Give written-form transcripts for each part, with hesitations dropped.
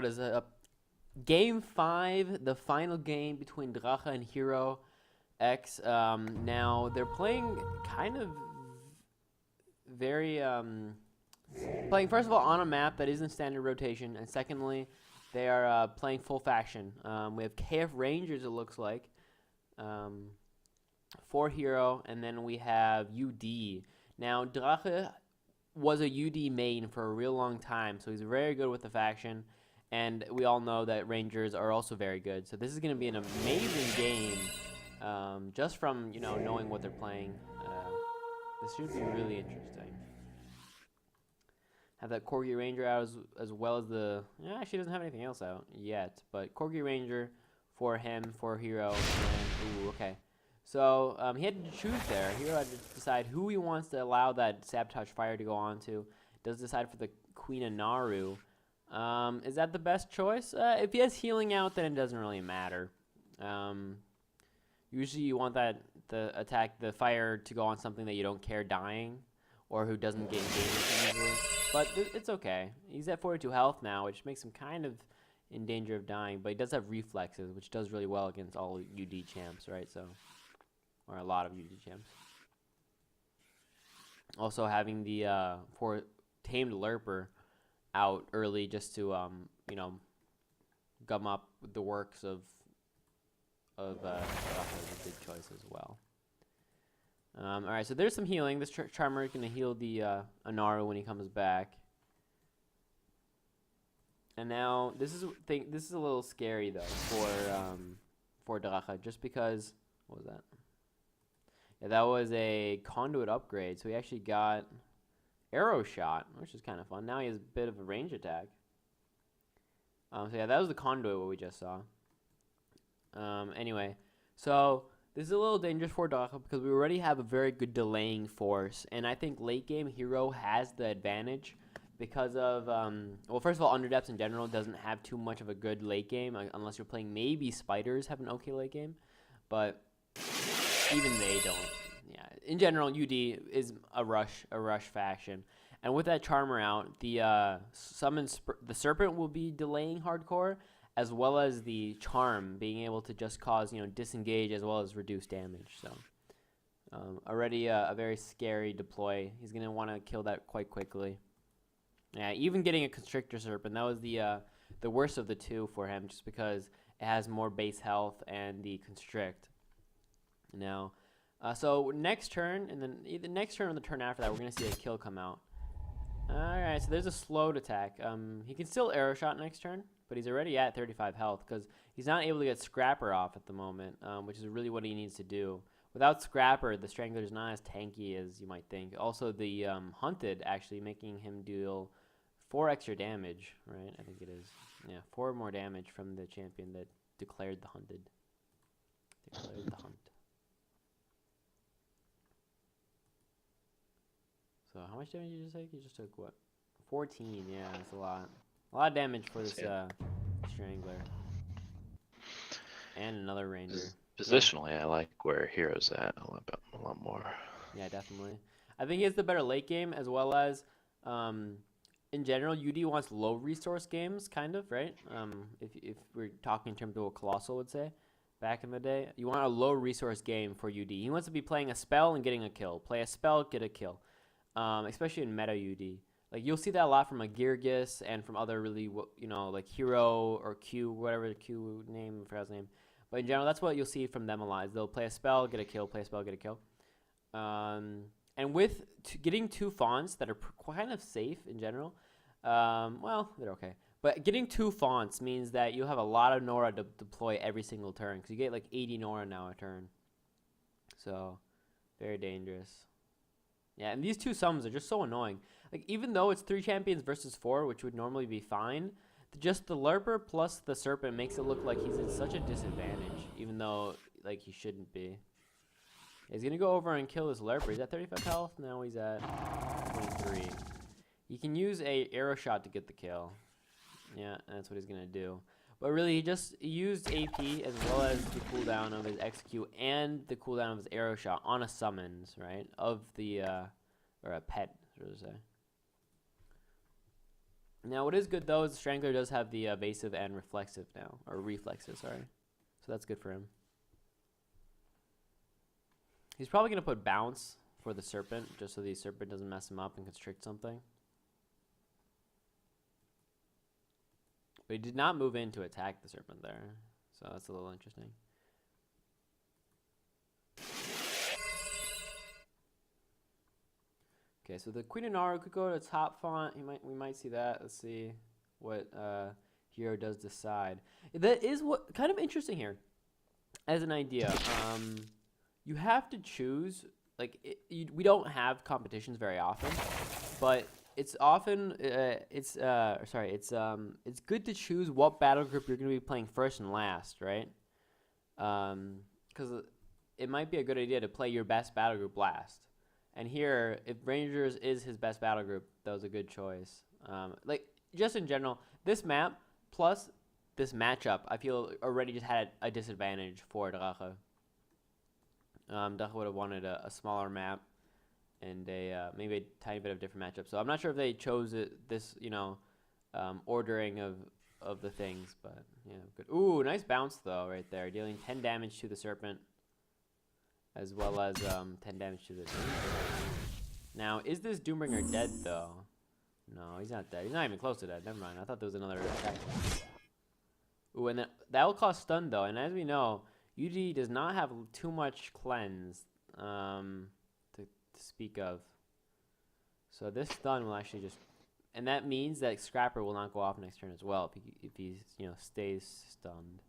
what is it? Game 5, the final game between Drache and Hero X. Now they're playing kind of very playing first of all on a map that isn't standard rotation, and secondly, they are playing full faction. We have KF Rangers, it looks like, for Hero, and then we have UD. Now Drache was a UD main for a real long time, so he's very good with the faction, and we all know that Rangers are also very good. So this is going to be an amazing game, just from knowing what they're playing. This should be really interesting. Have that Corgi Ranger out as well as the... Yeah, she doesn't have anything else out yet, but Corgi Ranger for him, for Hero, and... Ooh, okay. So, he had to choose there. Hero had to decide who he wants to allow that Sabotage Fire to go on to. Does decide for the Queen of Naru. Is that the best choice? If he has healing out, then it doesn't really matter. Usually you want the fire to go on something that you don't care dying, or who doesn't get engaged easily. But it's okay. He's at 42 health now, which makes him kind of in danger of dying. But he does have reflexes, which does really well against all UD champs, right? So, or a lot of UD champs. Also having the for tamed Lurper out early just to gum up the works of is a good choice as well. Alright, so there's some healing. This Charmer is going to heal the Anaru when he comes back. And now this is a little scary though for Drache, just because what was that? Yeah, that was a conduit upgrade. So he actually got arrow shot, which is kind of fun. Now he has a bit of a range attack. So yeah, that was the conduit what we just saw. Anyway, so this is a little dangerous for Drache because we already have a very good delaying force, and I think late game Hero has the advantage because of well, first of all, Underdepths in general doesn't have too much of a good late game unless you're playing maybe Spiders have an okay late game, but even they don't. Yeah, in general, UD is a rush faction, and with that Charmer out, the the Serpent will be delaying hardcore, as well as the Charm being able to just cause disengage as well as reduce damage. So already a very scary deploy. He's gonna want to kill that quite quickly. Yeah, even getting a Constrictor Serpent, that was the worst of the two for him, just because it has more base health and the Constrict. Now, so next turn, and then the next turn or the turn after that, we're gonna see a kill come out. Alright, so there's a slowed attack. He can still arrow shot next turn, but he's already at 35 health because he's not able to get Scrapper off at the moment, which is really what he needs to do. Without Scrapper, the Strangler is not as tanky as you might think. Also, the Hunted actually making him deal 4 extra damage, right? I think it is. Yeah, 4 more damage from the champion that declared the Hunted. Declared the Hunt. So how much damage did you just take? You just took what? 14. Yeah, that's a lot. A lot of damage for this Strangler. And another Ranger. Positionally, yeah. I like where Hero's at a lot more. Yeah, definitely. I think he has the better late game, as well as, in general, UD wants low resource games, kind of, right? If we're talking in terms of what Colossal would say back in the day. You want a low resource game for UD. He wants to be playing a spell and getting a kill. Play a spell, get a kill. Especially in meta UD. Like, you'll see that a lot from like Girgis and from other really, like Hero or Q, whatever the Q name, I forgot his name. But in general, that's what you'll see from them a lot. They'll play a spell, get a kill, play a spell, get a kill. And with getting 2 fonts that are kind of safe in general, well, they're okay. But getting 2 fonts means that you have a lot of Nora to deploy every single turn, because you get like 80 Nora now a turn. So, very dangerous. Yeah, and these 2 sums are just so annoying. Like, even though it's 3 champions versus 4, which would normally be fine, just the Lurper plus the Serpent makes it look like he's in such a disadvantage, even though, like, he shouldn't be. He's going to go over and kill this Lurper. He's at 35 health. Now he's at 23. He can use a arrow shot to get the kill. Yeah, that's what he's going to do. But really, he just used AP as well as the cooldown of his execute and the cooldown of his arrow shot on a summons, right? Of the, or a pet, so to say. Now, what is good though is the Strangler does have the evasive and reflexive now, or reflexive, sorry. So that's good for him. He's probably gonna put bounce for the Serpent, just so the Serpent doesn't mess him up and constrict something. But he did not move in to attack the Serpent there, so that's a little interesting. Okay, so the Queen of Naru could go to top font. We might see that. Let's see what Hero does decide. That is what kind of interesting here. As an idea, you have to choose. Like we don't have competitions very often, but it's often it's good to choose what battle group you're going to be playing first and last, right? Because it might be a good idea to play your best battle group last. And here, if Rangers is his best battle group, that was a good choice. Like, just in general, this map plus this matchup, I feel already just had a disadvantage for Drache. Drache would have wanted a smaller map and maybe a tiny bit of different matchup. So I'm not sure if they chose this, ordering of the things, but yeah, good. Ooh, nice bounce though, right there, dealing 10 damage to the Serpent. As well as 10 damage to the Doombringer. Now, is this Doombringer dead, though? No, he's not dead. He's not even close to dead. Never mind. I thought there was another attack. Ooh, and that will cause stun, though. And as we know, UD does not have too much cleanse to speak of. So this stun will actually just... And that means that Scrapper will not go off next turn as well if he stays stunned.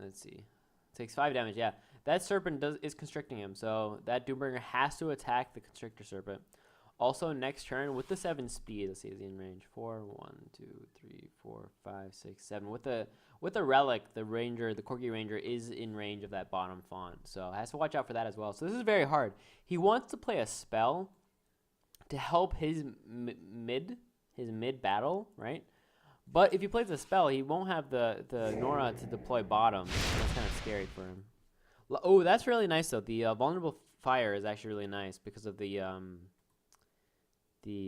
Let's see. Takes 5 damage, yeah. That Serpent is constricting him, so that Doombringer has to attack the Constrictor Serpent. Also, next turn, with the 7 speed, let's see, is he in range? 4, 1, 2, 3, 4, 5, 6, 7. With the Relic, the Corgi Ranger is in range of that bottom font, so has to watch out for that as well. So this is very hard. He wants to play a spell to help his mid battle, right? But if he plays a spell, he won't have the Nora to deploy bottom. That's kind of scary for him. Oh, that's really nice, though. The vulnerable fire is actually really nice because of the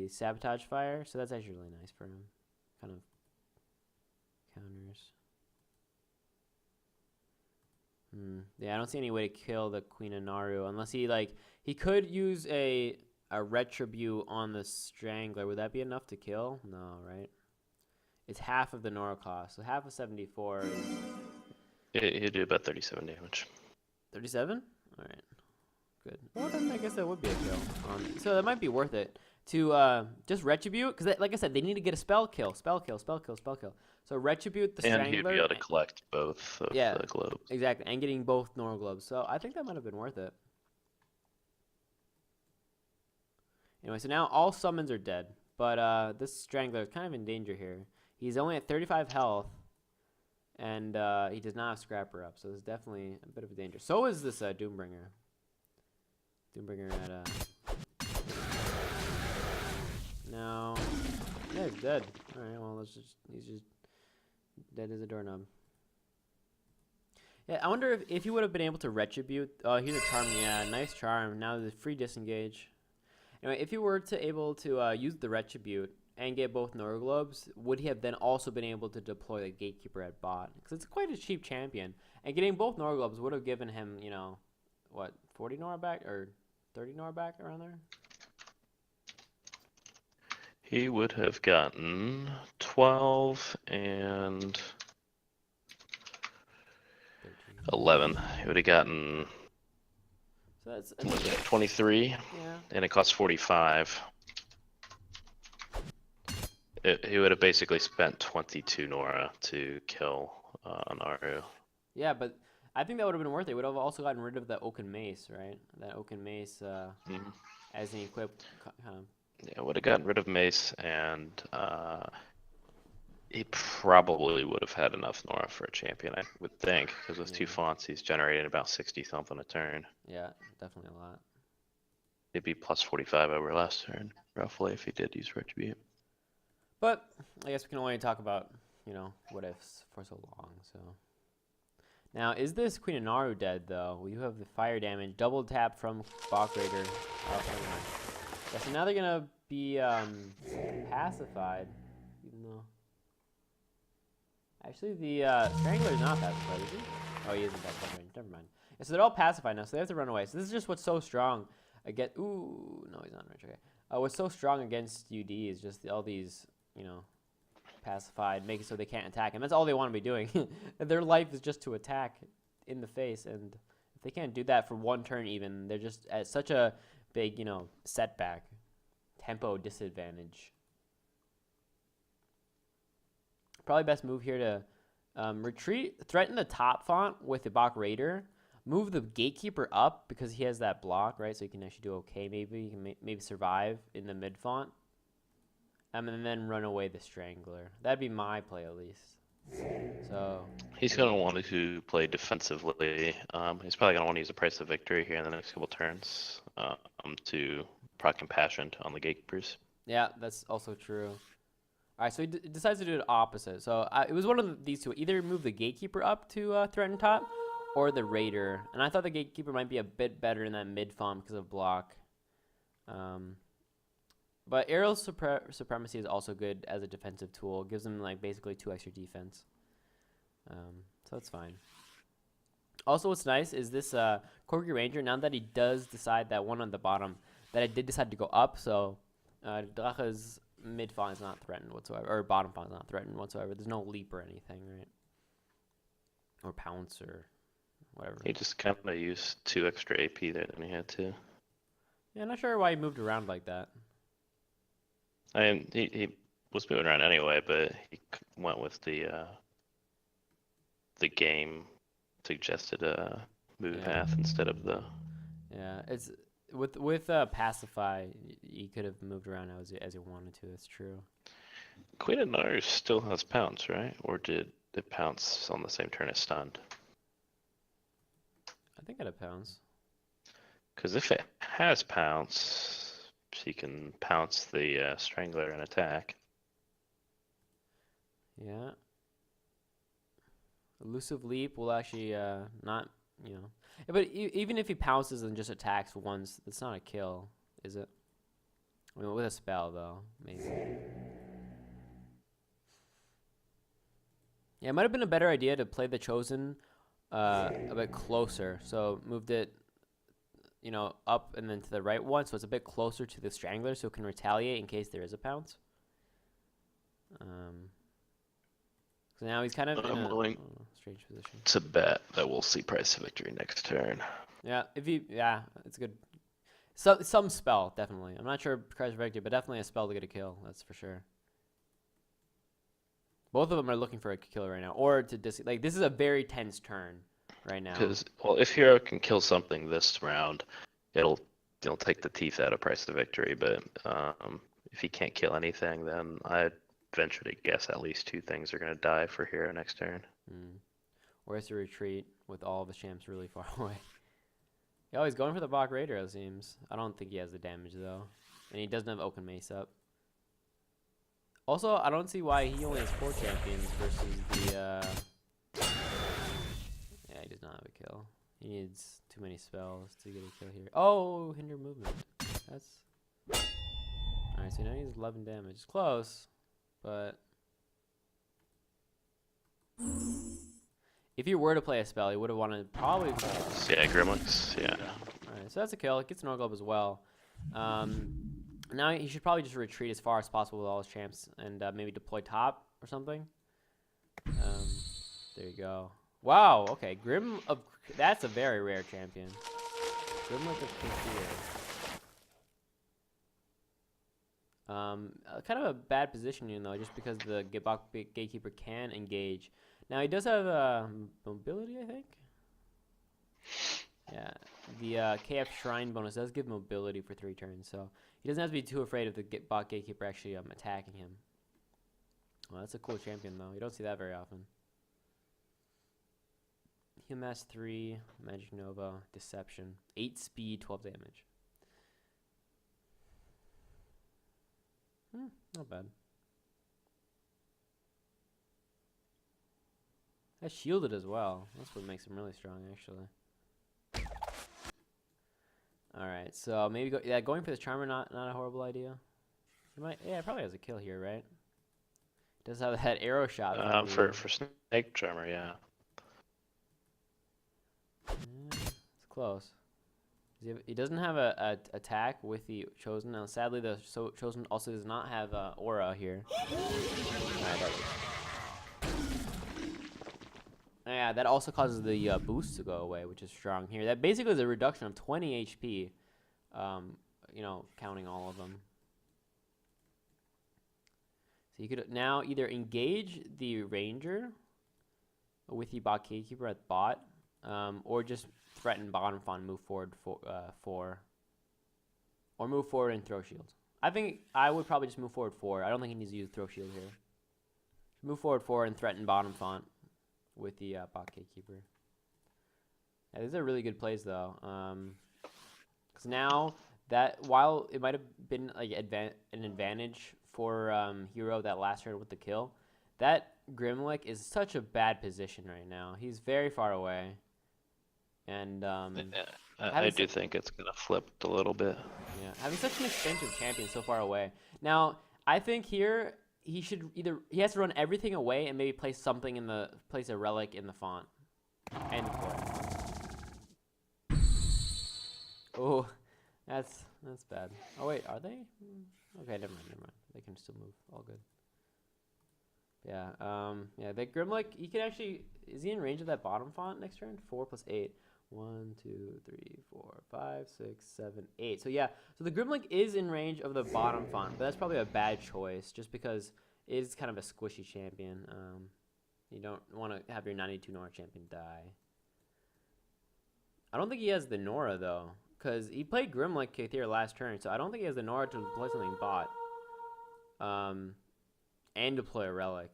sabotage fire. So that's actually really nice for him. Kind of counters. Yeah, I don't see any way to kill the Queen of Naru unless he could use a Retribute on the Strangler. Would that be enough to kill? No, right? It's half of the Nora cost, so half of 74 is... He'd do about 37 damage. 37? Alright. Good. Well, then I guess that would be a kill. So that might be worth it to just Retribute, because like I said, they need to get a spell kill. Spell kill. So Retribute the Strangler. And he'd be able to collect both of the globes. Exactly, and getting both Nora globes. So I think that might have been worth it. Anyway, so now all summons are dead, but this Strangler is kind of in danger here. He's only at 35 health, and he does not have Scrapper up, so there's definitely a bit of a danger. So is this Doombringer. Doombringer at... No. Yeah, he's dead. Alright, well, he's just dead as a doorknob. Yeah, I wonder if he would have been able to Retribute. Oh, he's a Charm. Yeah, nice Charm. Now there's free Disengage. Anyway, if he were able to use the Retribute and get both Nora Globes, would he have then also been able to deploy the Gatekeeper at bot? Because it's quite a cheap champion. And getting both Nora Globes would have given him, 40 Nora back? Or 30 Nora back around there? He would have gotten 12 and 11. He would have gotten... So that's 23, yeah. And it costs 45. He would have basically spent 22 Nora to kill Naru. Yeah, but I think that would have been worth it. Would have also gotten rid of the Oaken Mace, right? That Oaken Mace as an equip kind of. Yeah, would have gotten rid of Mace, and he probably would have had enough Nora for a champion, I would think, because with 2 fonts, he's generating about 60 something a turn. Yeah, definitely a lot. It'd be plus 45 over last turn, roughly, if he did use Retribute. But I guess we can only talk about, what ifs for so long, so. Now, is this Queen of Naru dead, though? Well, you have the fire damage, double tap from Bach Raider. Oh, never mind. Yeah, so now they're going to be pacified, even though actually the Strangler's not pacified, is he? Oh, he isn't pacified. Never mind. Yeah, so they're all pacified now, so they have to run away. So this is just what's so strong against. Ooh, no, he's not rich. Okay. What's so strong against UD is just all these, you know, pacified, make it so they can't attack, and that's all they want to be doing. Their life is just to attack in the face, and if they can't do that for one turn, even they're just at such a big, you know, setback, tempo disadvantage. Probably best move here to retreat, threaten the top font with the Bach Raider, move the Gatekeeper up because he has that block, right? So you can actually do okay. Maybe you can maybe survive in the mid font. And then run away the Strangler. That'd be my play at least. So he's gonna want to play defensively. He's probably gonna want to use a Price of Victory here in the next couple turns to proc Compassion on the Gatekeepers. yeah, that's also true. All right, so he decides to do the opposite. So it was one of these two. Either move the Gatekeeper up to threaten top, or the Raider. And I thought the Gatekeeper might be a bit better in that mid font because of block. But Aerial Supremacy is also good as a defensive tool. It gives them like basically 2 extra defense. So that's fine. Also, what's nice is this Corgi Ranger, now that he does decide that one on the bottom, that it did decide to go up, so Drache's mid font is not threatened whatsoever, or bottom font is not threatened whatsoever. There's no leap or anything, right? Or pounce or whatever. He just kind of used 2 extra AP there than he had to. Yeah, I'm not sure why he moved around like that. I mean, he was moving around anyway, but he went with the game suggested move path instead of the. Yeah, it's with Pacify, you could have moved around as you wanted to. That's true. Queen of Nars still has pounce, right? Or did it pounce on the same turn as stunned? I think it had pounce. Because if it has pounce, she can pounce the Strangler and attack. Yeah. Elusive Leap will actually not, you know. Yeah, but even if he pounces and just attacks once, that's not a kill, is it? I mean, with a spell, though, maybe. Yeah, it might have been a better idea to play the Chosen a bit closer. So moved it, you know, up and then to the right one, so it's a bit closer to the Strangler, so it can retaliate in case there is a pounce. So now he's kind of in a strange position. To bet that we'll see Price of Victory next turn. Yeah, it's good. So some spell, definitely. I'm not sure Price of Victory, but definitely a spell to get a kill. That's for sure. Both of them are looking for a kill right now, or to this is a very tense turn right now. Because if Hero can kill something this round, it'll take the teeth out of Price of Victory. But if he can't kill anything, then I'd venture to guess at least 2 things are gonna die for Hero next turn. Or has to retreat with all of his champs really far away. Yeah, he's going for the Bach Raider, it seems. I don't think he has the damage though, and he doesn't have Oaken Mace up. Also, I don't see why he only has 4 champions versus the. Yeah, he does not have a kill. He needs too many spells to get a kill here. Oh, hinder movement. That's. Alright, so now he has 11 damage. It's close, but. If he were to play a spell, he would have wanted probably. Yeah, Grimlix. Yeah. Alright, so that's a kill. It gets an Orglobe as well. Now he should probably just retreat as far as possible with all his champs and maybe deploy top or something. There you go. Wow, okay. That's a very rare champion. Grimlock of Kincir. Kind of a bad positioning though, just because the Gatekeeper can engage. Now he does have mobility, I think. Yeah, the KF Shrine bonus does give mobility for 3 turns, so he doesn't have to be too afraid of the bot Gatekeeper actually attacking him. Well, that's a cool champion, though. You don't see that very often. Heal Mass 3, Magic Nova, Deception. 8 speed, 12 damage. Not bad. That's shielded as well. That's what makes him really strong, actually. Alright, so maybe going for the Charmer, not a horrible idea. He might, yeah, probably has a kill here, right? Does have that arrow shot. For Snake Charmer, yeah. It's close. He doesn't have a attack with the Chosen. Now, sadly, the Chosen also does not have aura here. Alright, yeah, that also causes the boost to go away, which is strong here. That basically is a reduction of 20 HP, you know, counting all of them. So you could now either engage the Ranger with the bot Gatekeeper at bot, or just threaten bottom fawn, move forward four, or move forward and throw shield. I think I would probably just move forward 4. I don't think he needs to use throw shield here. Move forward 4 and threaten bottom font with the bot Gatekeeper. Yeah, these are really good plays though, because now that while it might have been like an advantage for Hero that last turn with the kill, that Grimlick is such a bad position right now. He's very far away. And I do think it's gonna flip a little bit. Yeah, having such an expensive champion so far away. Now, I think here he has to run everything away and maybe place a relic in the font and deploy. Oh, that's bad. Oh wait, are they? Okay, never mind. They can still move. All good. Yeah, yeah. The Grimlick, he can actually. Is he in range of that bottom font next turn? 4 + 8. 1, 2, 3, 4, 5, 6, 7, 8. So yeah, so the Grimlick is in range of the bottom font, but that's probably a bad choice just because it is kind of a squishy champion. You don't want to have your 92 Nora champion die. I don't think he has the Nora though, because he played Grimlick Kathir last turn, so I don't think he has the Nora to deploy something bot. And deploy a relic.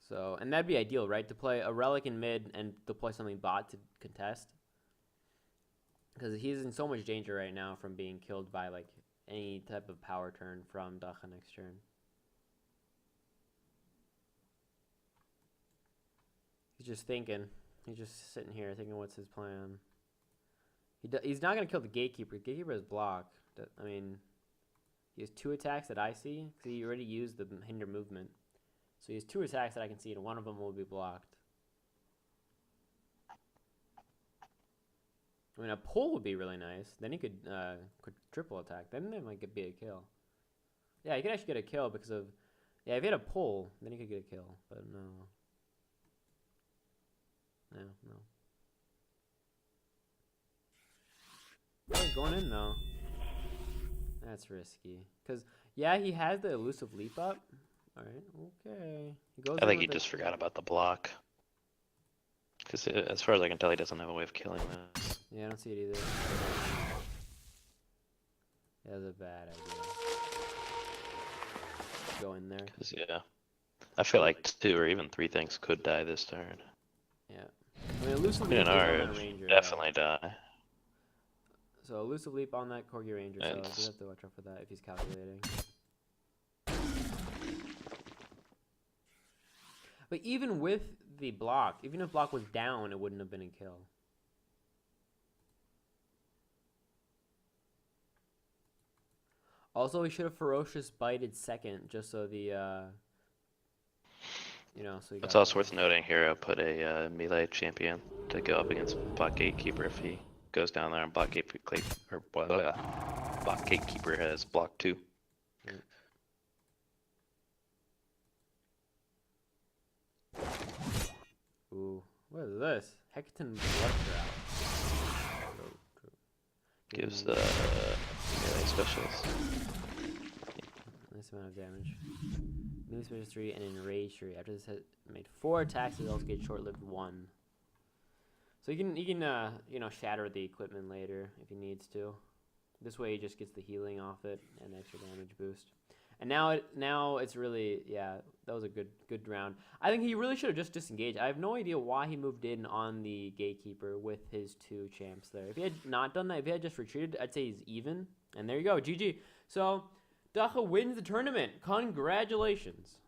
So, and that'd be ideal, right? To play a relic in mid and deploy something bot to contest. Because he's in so much danger right now from being killed by like any type of power turn from Drache next turn. He's just thinking. He's just sitting here thinking what's his plan. He's not going to kill the Gatekeeper. Gatekeeper is blocked. I mean, he has 2 attacks that I see. Because he already used the hinder movement. So he has 2 attacks that I can see, and one of them will be blocked. I mean, a pull would be really nice. Then he could triple attack. Then there might be a kill. Yeah, he could actually get a kill because of... Yeah, if he had a pull, then he could get a kill. But no. No. Oh, he's going in, though. That's risky. Because, yeah, he has the elusive leap up. Alright, okay. I think he just forgot about the block. Because as far as I can tell, he doesn't have a way of killing this. Yeah, I don't see it either. That was a bad idea. Go in there. Cause, yeah. I feel like 2 or even 3 things could die this turn. Yeah. I mean, elusive leap on that Ranger. Definitely die. So, elusive leap on that Corgi Ranger, so you have to watch out for that if he's calculating. But even with the block, even if block was down, it wouldn't have been a kill. Also, he should have ferocious bited second, just so the so it's also worth noting here. I put a melee champion to go up against bot Gatekeeper if he goes down there, and bot Gatekeeper has block 2. Ooh, what is this? Hecaton Bloodtrap. Gives the melee specialist nice amount of damage. Melee specialist 3 and enrage 3. After this has made 4 attacks, it also gets short-lived 1. So you can shatter the equipment later if he needs to. This way he just gets the healing off it and extra damage boost. And now it's really, yeah, that was a good round. I think he really should have just disengaged. I have no idea why he moved in on the Gatekeeper with his 2 champs there. If he had not done that, if he had just retreated, I'd say he's even. And there you go, GG. So, Drache wins the tournament. Congratulations.